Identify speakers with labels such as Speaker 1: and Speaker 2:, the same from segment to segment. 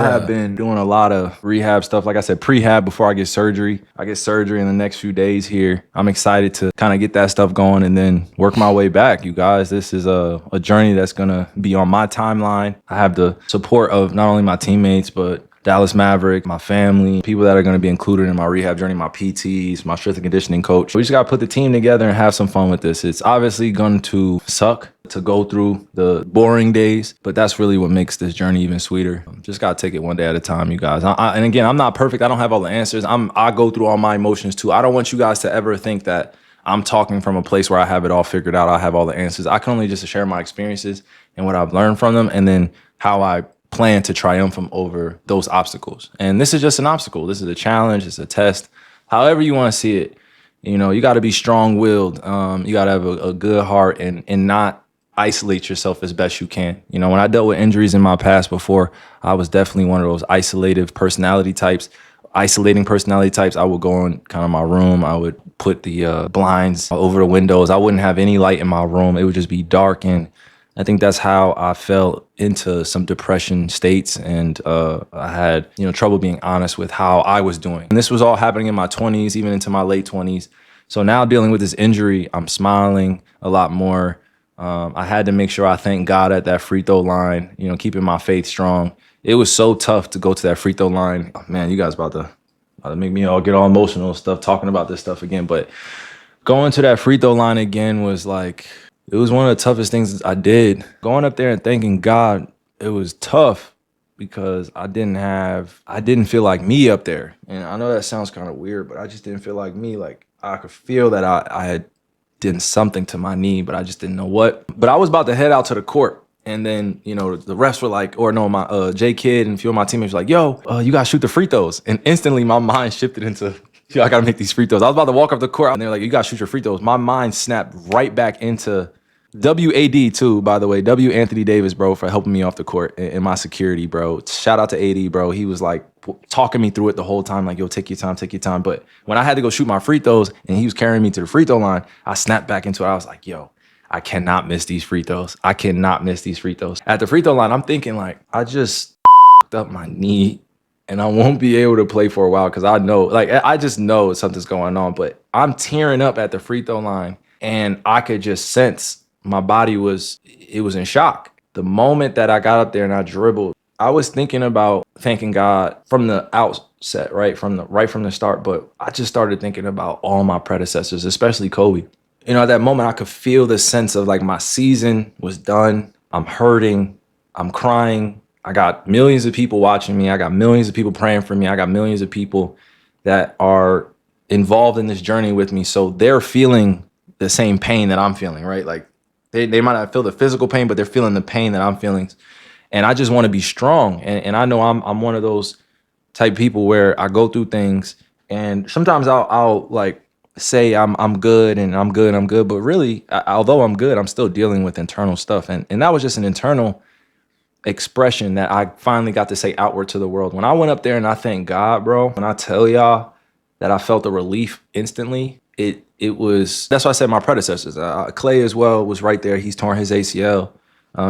Speaker 1: I have been doing a lot of rehab stuff. Like I said, prehab before I get surgery. I get surgery in the next few days here. I'm excited to kind of get that stuff going and then work my way back, you guys. This is a journey that's going to be on my timeline. I have the support of not only my teammates, but Dallas Mavericks, my family, people that are going to be included in my rehab journey, my PTs, my strength and conditioning coach. We just got to put the team together and have some fun with this. It's obviously going to suck to go through the boring days, but that's really what makes this journey even sweeter. Just got to take it one day at a time, you guys. And again, I'm not perfect. I don't have all the answers. I go through all my emotions too. I don't want you guys to ever think that I'm talking from a place where I have it all figured out. I have all the answers. I can only just share my experiences and what I've learned from them, and then how I plan to triumph over those obstacles. And this is just an obstacle. This is a challenge. It's a test. However you want to see it, you know, you got to be strong-willed. You got to have a good heart and not isolate yourself as best you can. You know, when I dealt with injuries in my past before, I was definitely one of those isolating personality types. I would go in kind of my room. I would put the blinds over the windows. I wouldn't have any light in my room. It would just be dark. And I think that's how I fell into some depression states. And I had, trouble being honest with how I was doing. And this was all happening in my 20s, even into my late 20s. So now dealing with this injury, I'm smiling a lot more. I had to make sure I thank God at that free throw line, keeping my faith strong. It was so tough to go to that free throw line. Oh, man, you guys about to make me all get all emotional and stuff talking about this stuff again. But going to that free throw line again was like, it was one of the toughest things I did. Going up there and thanking God, it was tough because I didn't feel like me up there. And I know that sounds kind of weird, but I just didn't feel like me. Like I could feel that I had done something to my knee, but I just didn't know what. But I was about to head out to the court. And then, the refs were like, my J Kid and a few of my teammates were like, yo, you got to shoot the free throws. And instantly my mind shifted into, I got to make these free throws. I was about to walk off the court and they're like, you got to shoot your free throws. My mind snapped right back into WAD too, by the way. W Anthony Davis, bro, for helping me off the court and my security, bro. Shout out to AD, bro. He was like talking me through it the whole time, like, yo, take your time. But when I had to go shoot my free throws and he was carrying me to the free throw line, I snapped back into it. I was like, yo, I cannot miss these free throws. At the free throw line, I'm thinking like, I just up my knee and I won't be able to play for a while because I just know something's going on. But I'm tearing up at the free throw line and I could just sense my body was in shock. The moment that I got up there and I dribbled, I was thinking about thanking God from the outset, right from the start. But I just started thinking about all my predecessors, especially Kobe. At that moment, I could feel the sense of like my season was done. I'm hurting. I'm crying. I got millions of people watching me. I got millions of people praying for me. I got millions of people that are involved in this journey with me. So they're feeling the same pain that I'm feeling, right? Like they might not feel the physical pain, but they're feeling the pain that I'm feeling. And I just want to be strong. And I know I'm one of those type people where I go through things and sometimes I'll like say I'm good and I'm good. But really, although I'm good, I'm still dealing with internal stuff. And that was just an internal expression that I finally got to say outward to the world. When I went up there and I thank God, bro, when I tell y'all that I felt the relief instantly, it was, that's why I said my predecessors. Clay as well was right there. He's torn his ACL.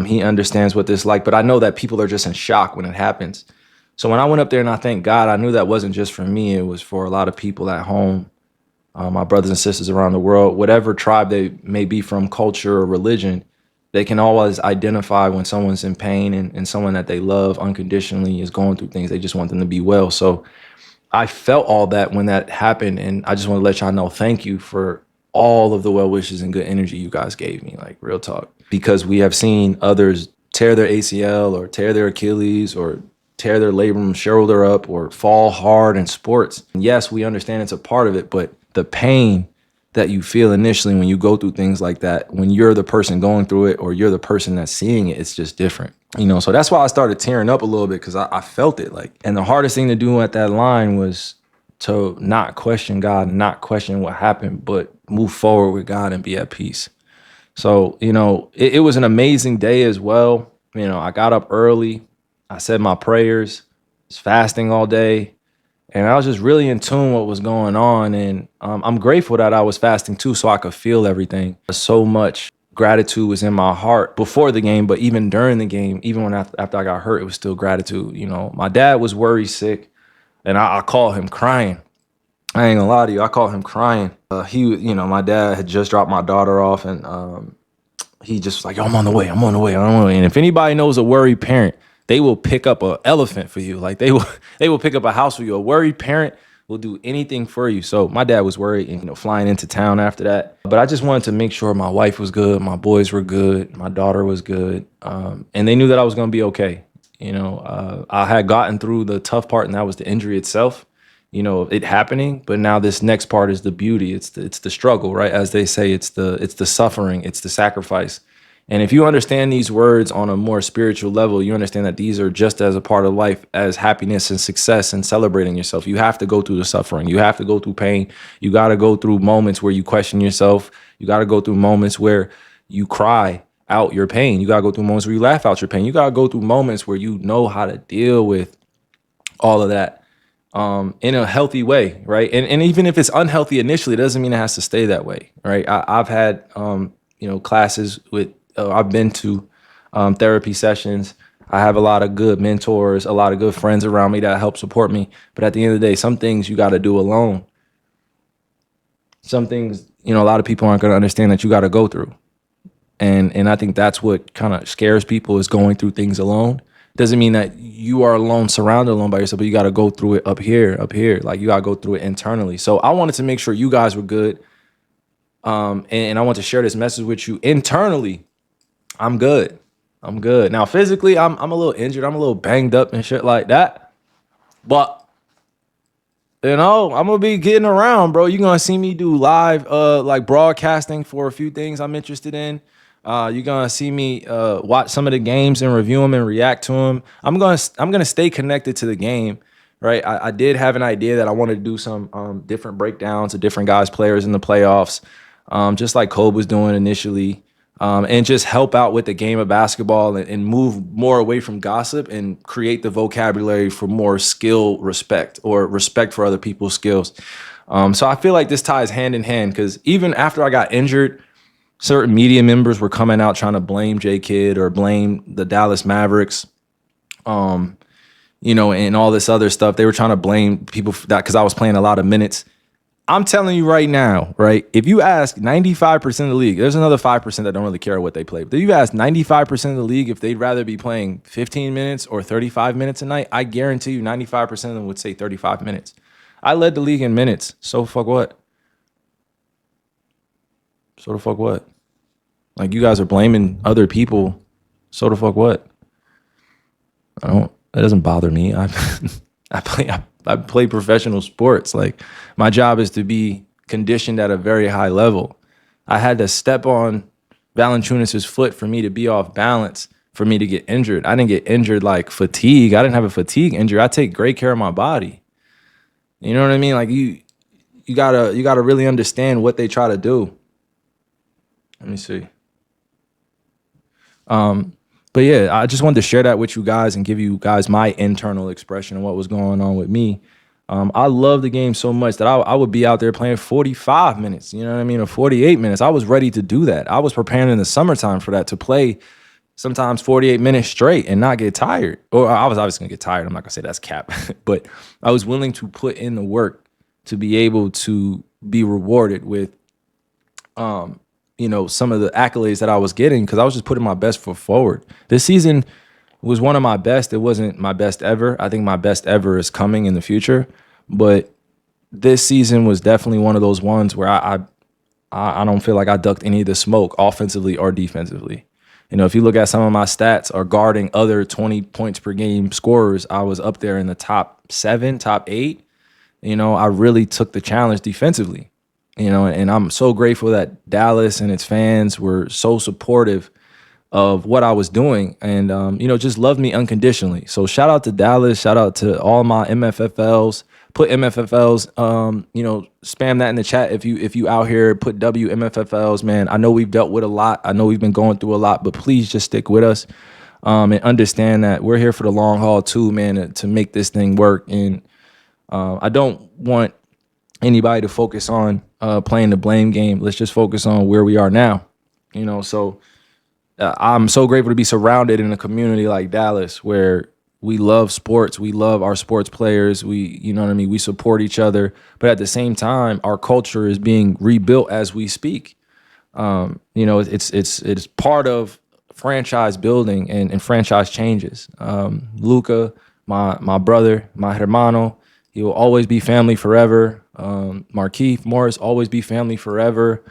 Speaker 1: He understands what this is like, but I know that people are just in shock when it happens. So when I went up there and I thank God, I knew that wasn't just for me. It was for a lot of people at home, my brothers and sisters around the world, whatever tribe they may be from, culture or religion. They can always identify when someone's in pain and someone that they love unconditionally is going through things. They just want them to be well. So I felt all that when that happened. And I just want to let y'all know, thank you for all of the well wishes and good energy you guys gave me, like real talk. Because we have seen others tear their ACL or tear their Achilles or tear their labrum shoulder up or fall hard in sports. And yes, we understand it's a part of it, but the pain that you feel initially when you go through things like that, when you're the person going through it or you're the person that's seeing it, it's just different. So that's why I started tearing up a little bit because I felt it like. And the hardest thing to do at that line was to not question God and not question what happened, but move forward with God and be at peace. So, it was an amazing day as well. I got up early. I said my prayers, was fasting all day. And I was just really in tune with what was going on. And I'm grateful that I was fasting too, so I could feel everything. So much gratitude was in my heart before the game, but even during the game, even when after I got hurt, it was still gratitude. You know, my dad was worried sick, and I called him crying. I ain't gonna lie to you, I called him crying. My dad had just dropped my daughter off, and he just was like, "Yo, I'm on the way. I'm on the way. I'm on the way." And if anybody knows a worried parent, they will pick up an elephant for you. Like they will pick up a house for you. A worried parent will do anything for you. So my dad was worried and, flying into town after that. But I just wanted to make sure my wife was good, my boys were good, my daughter was good. And they knew that I was going to be okay. I had gotten through the tough part, and that was the injury itself, it happening. But now this next part is the beauty. It's the struggle, right? As they say, it's the suffering, it's the sacrifice. And if you understand these words on a more spiritual level, you understand that these are just as a part of life as happiness and success and celebrating yourself. You have to go through the suffering. You have to go through pain. You got to go through moments where you question yourself. You got to go through moments where you cry out your pain. You got to go through moments where you laugh out your pain. You got to go through moments where you know how to deal with all of that in a healthy way, right? And even if it's unhealthy initially, it doesn't mean it has to stay that way, right? I've had, classes with, I've been to therapy sessions. I have a lot of good mentors, a lot of good friends around me that help support me. But at the end of the day, some things you got to do alone. Some things, a lot of people aren't going to understand that you got to go through. And I think that's what kind of scares people, is going through things alone. Doesn't mean that you are alone, surrounded alone by yourself, but you got to go through it up here. Like, you got to go through it internally. So I wanted to make sure you guys were good. And I want to share this message with you. Internally, I'm good. Now, physically, I'm a little injured. I'm a little banged up and shit like that. But, I'm going to be getting around, bro. You're going to see me do live, like broadcasting for a few things I'm interested in. You're going to see me watch some of the games and review them and react to them. I'm going to stay connected to the game, right? I did have an idea that I wanted to do some different breakdowns of different guys, players in the playoffs, just like Kobe was doing initially. And just help out with the game of basketball and move more away from gossip and create the vocabulary for more skill respect, or respect for other people's skills. So I feel like this ties hand in hand, because even after I got injured, certain media members were coming out trying to blame J-Kidd or blame the Dallas Mavericks, and all this other stuff. They were trying to blame people for that because I was playing a lot of minutes. I'm telling you right now, right? If you ask 95% of the league, there's another 5% that don't really care what they play. But if you ask 95% of the league if they'd rather be playing 15 minutes or 35 minutes a night, I guarantee you 95% of them would say 35 minutes. I led the league in minutes. So fuck what? Like, you guys are blaming other people. So the fuck what? That doesn't bother me. I play professional sports. Like, my job is to be conditioned at a very high level. I had to step on Valanciunas' foot for me to be off balance, for me to get injured. I didn't get injured like fatigue. I didn't have a fatigue injury. I take great care of my body. You know what I mean? Like, you gotta really understand what they try to do. Let me see. But yeah, I just wanted to share that with you guys and give you guys my internal expression of what was going on with me. I love the game so much that I would be out there playing 45 minutes, you know what I mean, or 48 minutes. I was ready to do that. I was preparing in the summertime for that, to play sometimes 48 minutes straight and not get tired. Or I was obviously gonna get tired. I'm not gonna say that's cap, but I was willing to put in the work to be able to be rewarded with, some of the accolades that I was getting, because I was just putting my best foot forward. This season was one of my best. It wasn't my best ever. I think my best ever is coming in the future. But this season was definitely one of those ones where I don't feel like I ducked any of the smoke, offensively or defensively. If you look at some of my stats or guarding other 20 points per game scorers, I was up there in the top 7, top 8. I really took the challenge defensively. And I'm so grateful that Dallas and its fans were so supportive of what I was doing, and just loved me unconditionally. So shout out to Dallas, shout out to all my MFFLs. Put MFFLs, spam that in the chat if you out here. Put WMFFLs, man. I know we've dealt with a lot. I know we've been going through a lot, but please just stick with us, and understand that we're here for the long haul too, man, to make this thing work. And I don't want anybody to focus on playing the blame game. Let's just focus on where we are now. So I'm so grateful to be surrounded in a community like Dallas where we love sports, we love our sports players, you know what I mean, we support each other, but at the same time, our culture is being rebuilt as we speak. It's part of franchise building and franchise changes. Luca, my brother, my hermano, he will always be family forever. Markeith Morris, always be family forever.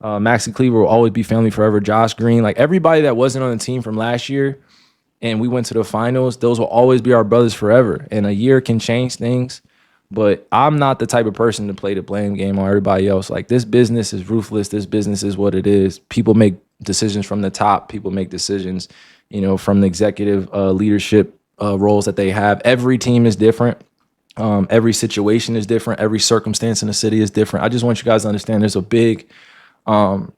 Speaker 1: Maxi Cleaver will always be family forever. Josh Green, like everybody that wasn't on the team from last year and we went to the finals, those will always be our brothers forever. And a year can change things, but I'm not the type of person to play the blame game on everybody else. Like, this business is ruthless. This business is what it is. People make decisions from the top. People make decisions, from the executive leadership roles that they have. Every team is different. Every situation is different. Every circumstance in the city is different. I just want you guys to understand there's a big kind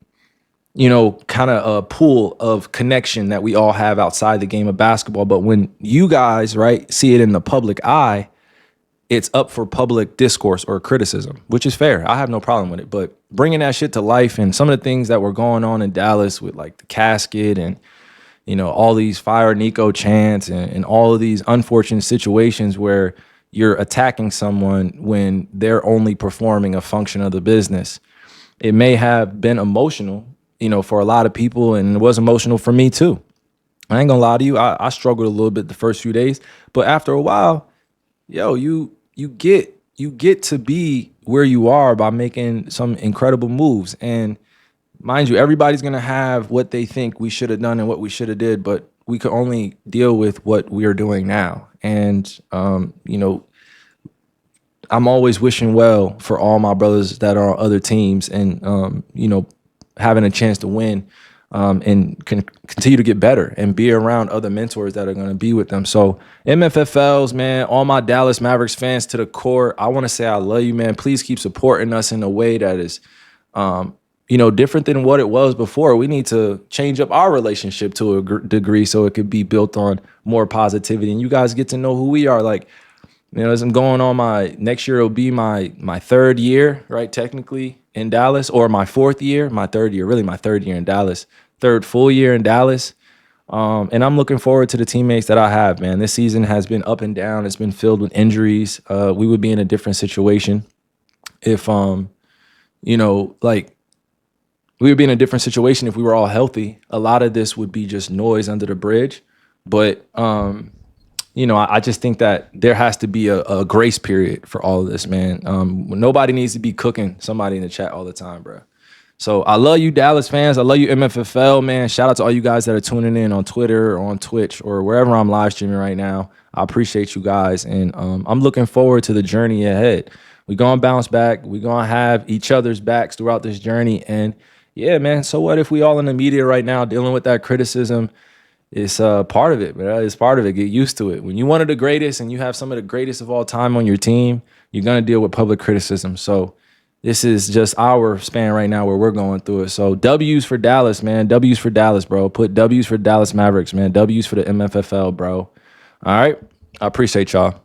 Speaker 1: of a pool of connection that we all have outside the game of basketball. But when you guys, right, see it in the public eye, it's up for public discourse or criticism, which is fair. I have no problem with it. But bringing that shit to life and some of the things that were going on in Dallas with like the casket and, all these fire Nico chants and all of these unfortunate situations where you're attacking someone when they're only performing a function of the business. It may have been emotional, for a lot of people, and it was emotional for me too. I ain't gonna lie to you. I struggled a little bit the first few days, but after a while, you get to be where you are by making some incredible moves. And mind you, everybody's gonna have what they think we should have done and what we should have did, but we could only deal with what we are doing now. And I'm always wishing well for all my brothers that are on other teams and, having a chance to win and can continue to get better and be around other mentors that are going to be with them. So MFFLs, man, all my Dallas Mavericks fans to the core, I want to say I love you, man. Please keep supporting us in a way that is, different than what it was before. We need to change up our relationship to a degree so it could be built on more positivity. And you guys get to know who we are. Like, as I'm going on next year, it'll be my third year, right, technically in Dallas, or my third year in Dallas, third full year in Dallas. And I'm looking forward to the teammates that I have, man. This season has been up and down. It's been filled with injuries. We would be in a different situation if, we would be in a different situation if we were all healthy. A lot of this would be just noise under the bridge. But, I just think that there has to be a grace period for all of this, man. Nobody needs to be cooking somebody in the chat all the time, bro. So I love you, Dallas fans. I love you, MFFL, man. Shout out to all you guys that are tuning in on Twitter or on Twitch or wherever I'm live streaming right now. I appreciate you guys. And I'm looking forward to the journey ahead. We're going to bounce back. We're going to have each other's backs throughout this journey. And yeah, man, so what if we all in the media right now dealing with that criticism? It's part of it, man. It's part of it. Get used to it. When you're one of the greatest and you have some of the greatest of all time on your team, you're going to deal with public criticism. So this is just our span right now where we're going through it. So W's for Dallas, man. W's for Dallas, bro. Put W's for Dallas Mavericks, man. W's for the MFFL, bro. All right. I appreciate y'all.